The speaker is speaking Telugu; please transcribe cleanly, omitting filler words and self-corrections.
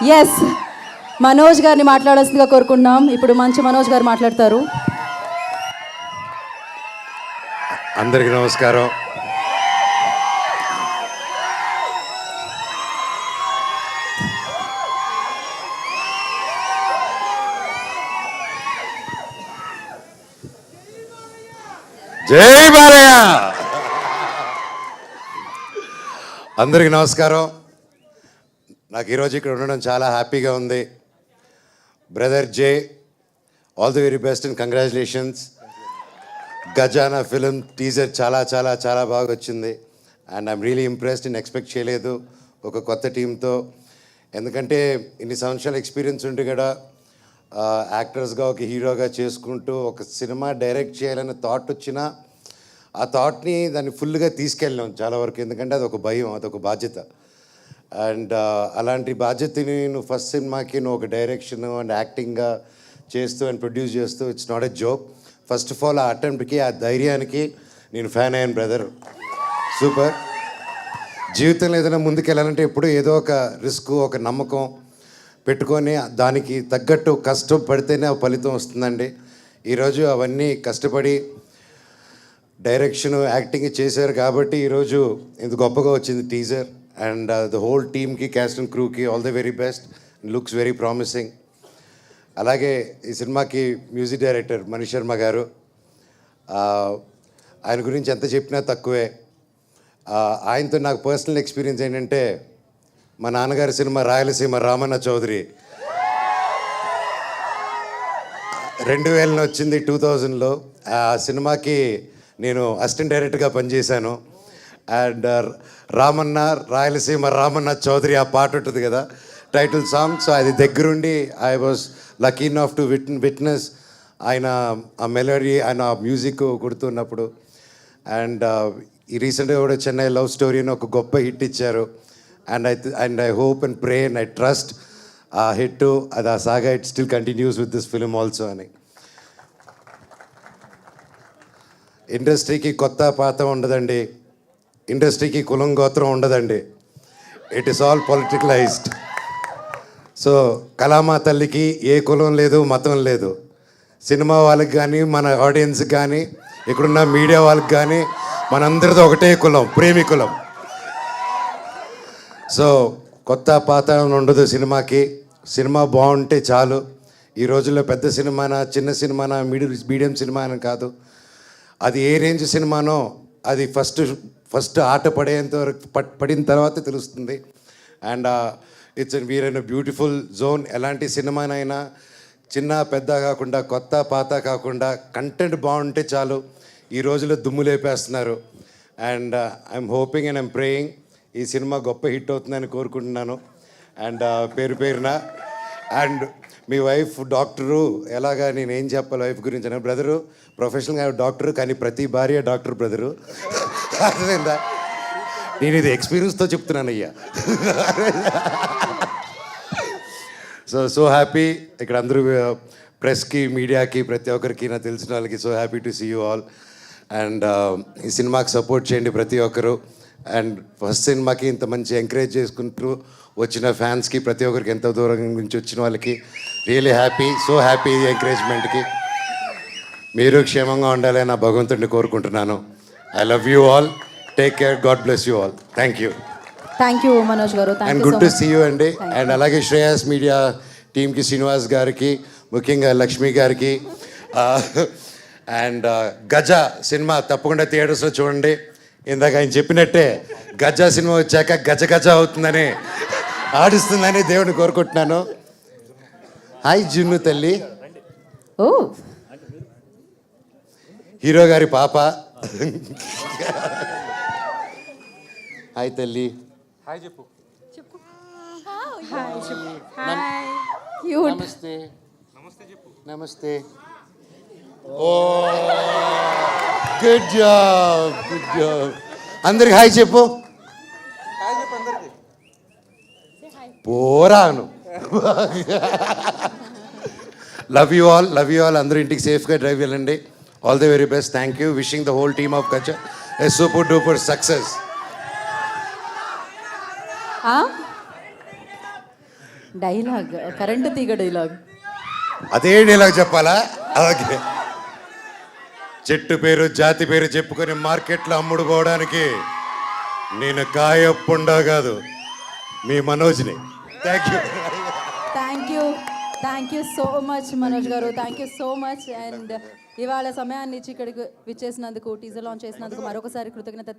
ఎస్, మనోజ్ గారిని మాట్లాడాల్సిందిగా కోరుకుంటున్నాం. ఇప్పుడు మంచి మనోజ్ గారు మాట్లాడతారు. అందరికీ నమస్కారం. జై బాలయ్య. అందరికీ నమస్కారం. నాకు ఈరోజు ఇక్కడ ఉండడం చాలా హ్యాపీగా ఉంది. Brother Jay, all the very best and congratulations. Gajana film teaser చాలా చాలా చాలా బాగా వచ్చింది అండ్ ఐఎమ్ రియలీ ఇంప్రెస్డ్. నేను ఎక్స్పెక్ట్ చేయలేదు ఒక కొత్త టీంతో, ఎందుకంటే ఇన్ని సంవత్సరాల ఎక్స్పీరియన్స్ ఉండి కూడా యాక్టర్స్గా ఒక హీరోగా చేసుకుంటూ ఒక సినిమా డైరెక్ట్ చేయాలనే థాట్ వచ్చినా ఆ థాట్ని దాన్ని ఫుల్గా తీసుకెళ్ళాం చాలా వరకు, ఎందుకంటే అదొక భయం, అదొక బాధ్యత. అండ్ అలాంటి బాధ్యతని నువ్వు ఫస్ట్ సినిమాకి నువ్వు ఒక డైరెక్షన్ అండ్ యాక్టింగ్గా చేస్తూ అండ్ ప్రొడ్యూస్ చేస్తూ it's not a joke. First of all ఆ అటెంప్ట్కి, ఆ ధైర్యానికి నేను ఫ్యాన్ అయ్యాను బ్రదర్. సూపర్. జీవితంలో ఏదైనా ముందుకెళ్ళాలంటే ఎప్పుడు ఏదో ఒక రిస్క్, ఒక నమ్మకం పెట్టుకొని దానికి తగ్గట్టు కష్టపడితేనే ఆ ఫలితం వస్తుందండి. ఈరోజు అవన్నీ కష్టపడి డైరెక్షన్, యాక్టింగ్ చేశారు కాబట్టి ఈరోజు ఇంత గొప్పగా వచ్చింది టీజర్. అండ్ ద హోల్ టీమ్కి, క్యాస్ట్ అండ్ క్రూకి all the very best. Looks very promising. అలాగే ఈ సినిమాకి మ్యూజిక్ డైరెక్టర్ మణి శర్మ గారు, ఆయన గురించి ఎంత చెప్పినా తక్కువే. ఆయనతో నాకు పర్సనల్ ఎక్స్పీరియన్స్ ఏంటంటే, మా నాన్నగారి సినిమా రాయలసీమ రామన్న చౌదరి 2000 వచ్చింది, 2000లో. ఆ సినిమాకి నేను అసిస్టెంట్ డైరెక్టర్గా పనిచేశాను. అండ్ రామన్న రాయలసీమ రామన్న చౌదరి ఆ పాట ఉంటుంది కదా, టైటిల్ సాంగ్. సో అది దగ్గరుండి I was lucky enough to witness ఆయన ఆ మెలోడీ, ఆయన ఆ మ్యూజిక్ కొడుతున్నప్పుడు. అండ్ ఈ రీసెంట్గా కూడా చెన్నై లవ్ స్టోరీని ఒక గొప్ప హిట్ ఇచ్చారు. And I hope and pray and I trust ఆ హిట్, అది ఆ saga it still continues with this film also అని. ఇండస్ట్రీకి కొత్త పాత ఉండదండి, ఇండస్ట్రీకి కులం గోత్రం ఉండదండి. It is all politicalized. So కళామా తల్లికి ఏ కులం లేదు, మతం లేదు. సినిమా వాళ్ళకి కానీ, మన ఆడియన్స్కి కానీ, ఇక్కడున్న మీడియా వాళ్ళకి కానీ మనందరితో ఒకటే కులం, ప్రేమికులం. సో కొత్త పాత ఉండదు సినిమాకి. సినిమా బాగుంటే చాలు. ఈ రోజుల్లో పెద్ద సినిమానా, చిన్న సినిమానా, మీడియం సినిమా అని కాదు, అది ఏ రేంజ్ సినిమానో అది ఫస్ట్ ఆట పడేంత వరకు పడిన తర్వాత తెలుస్తుంది. And it's we're in a beautiful zone. ఎలాంటి సినిమానైనా చిన్న పెద్ద కాకుండా, కొత్త పాత కాకుండా కంటెంట్ బాగుంటే చాలు. ఈ రోజుల్లో దుమ్ము లేపేస్తున్నారు. And I'm hoping and I'm praying ఈ సినిమా గొప్ప హిట్ అవుతుందని కోరుకుంటున్నాను. అండ్ పేరు పేరున. అండ్ మీ వైఫ్ డాక్టరు, ఎలాగా నేను ఏం చెప్పాలి వైఫ్ గురించి అన్న, బ్రదరు ప్రొఫెషనల్గా డాక్టరు, కానీ ప్రతి భార్య డాక్టర్ బ్రదరు. అర్థమైందా? నేను ఇది ఎక్స్పీరియన్స్తో చెప్తున్నాను అయ్యా. So happy. ఇక్కడ అందరూ ప్రెస్కి, మీడియాకి, ప్రతి ఒక్కరికి, నాకు తెలిసిన వాళ్ళకి so happy to see you all. And ఈ సినిమాకి సపోర్ట్ చేయండి ప్రతి ఒక్కరు. అండ్ ఫస్ట్ సినిమాకి ఇంత మంచి ఎంకరేజ్ చేసుకుంటూ వచ్చిన ఫ్యాన్స్కి, ప్రతి ఒక్కరికి, ఎంతో దూరం నుంచి వచ్చిన వాళ్ళకి రియలీ హ్యాపీ. సో హ్యాపీ ఈ ఎంకరేజ్మెంట్కి. మీరు క్షేమంగా ఉండాలని నా భగవంతుడిని కోరుకుంటున్నాను. I love you all. Take care. God bless you all. Thank you. Thank you Manoj గారు. And good to see you అండి. అండ్ అలాగే శ్రేయాస్ మీడియా టీమ్కి, శ్రీనివాస్ గారికి, ముఖ్యంగా లక్ష్మి గారికి. అండ్ గజ సినిమా తప్పకుండా థియేటర్స్లో చూడండి. ఇందాక ఆయన చెప్పినట్టే గజ సినిమా వచ్చాక గజ గజ అవుతుందని, ఆడిస్తుందని దేవుడిని కోరుకుంటున్నాను. హాయ్ జున్ను తల్లి. ఓ, హీరో గారి పాప. హాయ్ తల్లి. హాయ్ చెప్పు. నమస్తే. నమస్తే. Oh good job, good job. అందరికి హాయ్ చెప్పు. హాయ్ చెప్పు అందరికి. పోరాను. Love you all, love you all. అందరూ ఇంటికి సేఫ్గా డ్రైవ్ వెళ్ళండి. All the very best. Thank you. Wishing the whole team of Gaja a super duper success. Dialogue current తీగ డైలాగ్. అదే డైలాగ్ చెప్పాలా? ఓకే. చెట్టు పేరు జాతి పేరు చెప్పుకొని మార్కెట్లో అమ్ముడు పోవడానికి నేను కాయప్పుండా కాదు, మీ మనోజ్ని. Thank you. Thank you so much Manoj గారు, thank you so much. And ఇవాళ సమయాన్ని ఇచ్చి ఇక్కడికి విచ్చేసినందుకు, టీజర్ లాంచ్ చేసినందుకు మరొకసారి కృతజ్ఞత.